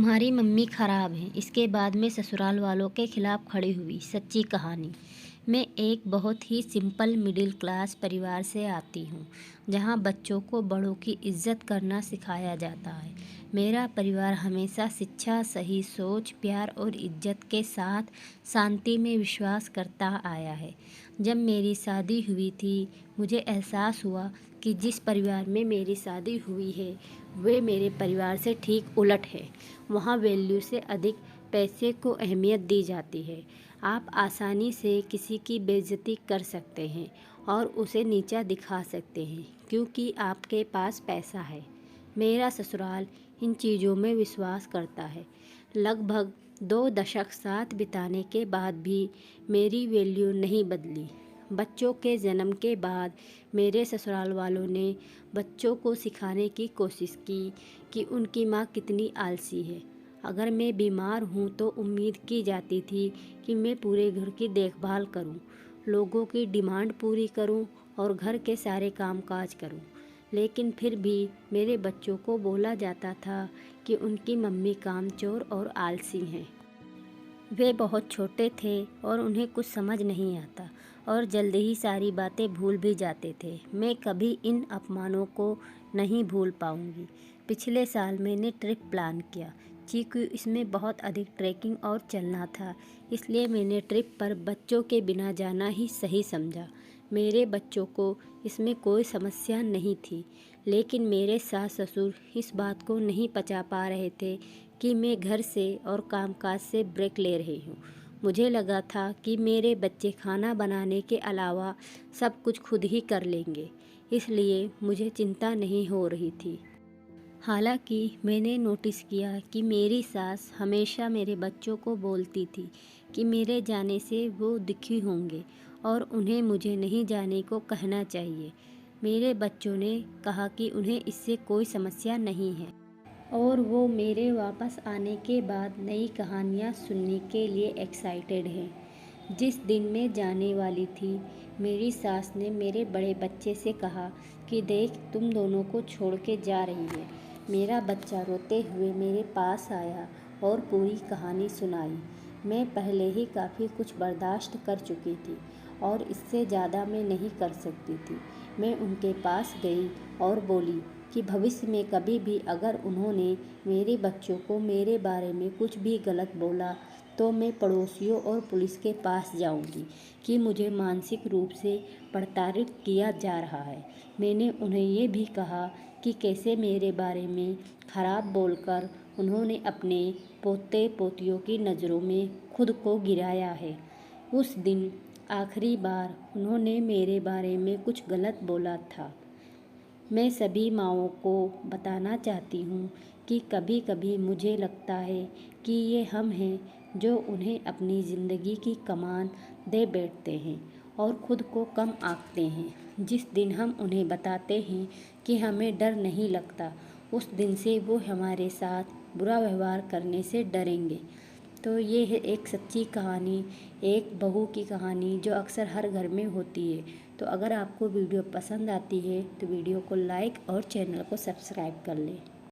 तुम्हारी मम्मी खराब है। इसके बाद मैं ससुराल वालों के खिलाफ खड़ी हुई। सच्ची कहानी। मैं एक बहुत ही सिंपल मिडिल क्लास परिवार से आती हूँ, जहाँ बच्चों को बड़ों की इज्जत करना सिखाया जाता है। मेरा परिवार हमेशा शिक्षा, सही सोच, प्यार और इज्जत के साथ शांति में विश्वास करता आया है। जब मेरी शादी हुई थी, मुझे एहसास हुआ कि जिस परिवार में मेरी शादी हुई है, वे मेरे परिवार से ठीक उलट है। वहाँ वैल्यू से अधिक पैसे को अहमियत दी जाती है। आप आसानी से किसी की बेइज्जती कर सकते हैं और उसे नीचा दिखा सकते हैं क्योंकि आपके पास पैसा है। मेरा ससुराल इन चीज़ों में विश्वास करता है। लगभग 2 दशक साथ बिताने के बाद भी मेरी वैल्यू नहीं बदली। बच्चों के जन्म के बाद मेरे ससुराल वालों ने बच्चों को सिखाने की कोशिश की कि उनकी माँ कितनी आलसी है। अगर मैं बीमार हूँ तो उम्मीद की जाती थी कि मैं पूरे घर की देखभाल करूँ, लोगों की डिमांड पूरी करूँ और घर के सारे कामकाज करूँ। लेकिन फिर भी मेरे बच्चों को बोला जाता था कि उनकी मम्मी कामचोर और आलसी हैं। वे बहुत छोटे थे और उन्हें कुछ समझ नहीं आता और जल्दी ही सारी बातें भूल भी जाते थे। मैं कभी इन अपमानों को नहीं भूल पाऊंगी। पिछले साल मैंने ट्रिप प्लान किया, क्योंकि इसमें बहुत अधिक ट्रैकिंग और चलना था। इसलिए मैंने ट्रिप पर बच्चों के बिना जाना ही सही समझा। मेरे बच्चों को इसमें कोई समस्या नहीं थी, लेकिन मेरे सास ससुर इस बात को नहीं पचा पा रहे थे कि मैं घर से और कामकाज से ब्रेक ले रही हूँ। मुझे लगा था कि मेरे बच्चे खाना बनाने के अलावा सब कुछ खुद ही कर लेंगे, इसलिए मुझे चिंता नहीं हो रही थी। हालांकि मैंने नोटिस किया कि मेरी सास हमेशा मेरे बच्चों को बोलती थी कि मेरे जाने से वो दुखी होंगे और उन्हें मुझे नहीं जाने को कहना चाहिए। मेरे बच्चों ने कहा कि उन्हें इससे कोई समस्या नहीं है और वो मेरे वापस आने के बाद नई कहानियाँ सुनने के लिए एक्साइटेड हैं। जिस दिन मैं जाने वाली थी, मेरी सास ने मेरे बड़े बच्चे से कहा कि देख, तुम दोनों को छोड़ के जा रही है। मेरा बच्चा रोते हुए मेरे पास आया और पूरी कहानी सुनाई। मैं पहले ही काफ़ी कुछ बर्दाश्त कर चुकी थी और इससे ज़्यादा मैं नहीं कर सकती थी। मैं उनके पास गई और बोली कि भविष्य में कभी भी अगर उन्होंने मेरे बच्चों को मेरे बारे में कुछ भी गलत बोला तो मैं पड़ोसियों और पुलिस के पास जाऊंगी कि मुझे मानसिक रूप से प्रताड़ित किया जा रहा है। मैंने उन्हें ये भी कहा कि कैसे मेरे बारे में खराब बोलकर उन्होंने अपने पोते पोतियों की नज़रों में खुद को गिराया है। उस दिन आखिरी बार उन्होंने मेरे बारे में कुछ गलत बोला था। मैं सभी माँओं को बताना चाहती हूँ कि कभी कभी मुझे लगता है कि ये हम हैं जो उन्हें अपनी ज़िंदगी की कमान दे बैठते हैं और ख़ुद को कम आंकते हैं। जिस दिन हम उन्हें बताते हैं कि हमें डर नहीं लगता, उस दिन से वो हमारे साथ बुरा व्यवहार करने से डरेंगे। तो ये है एक सच्ची कहानी, एक बहू की कहानी जो अक्सर हर घर में होती है। तो अगर आपको वीडियो पसंद आती है तो वीडियो को लाइक और चैनल को सब्सक्राइब कर लें।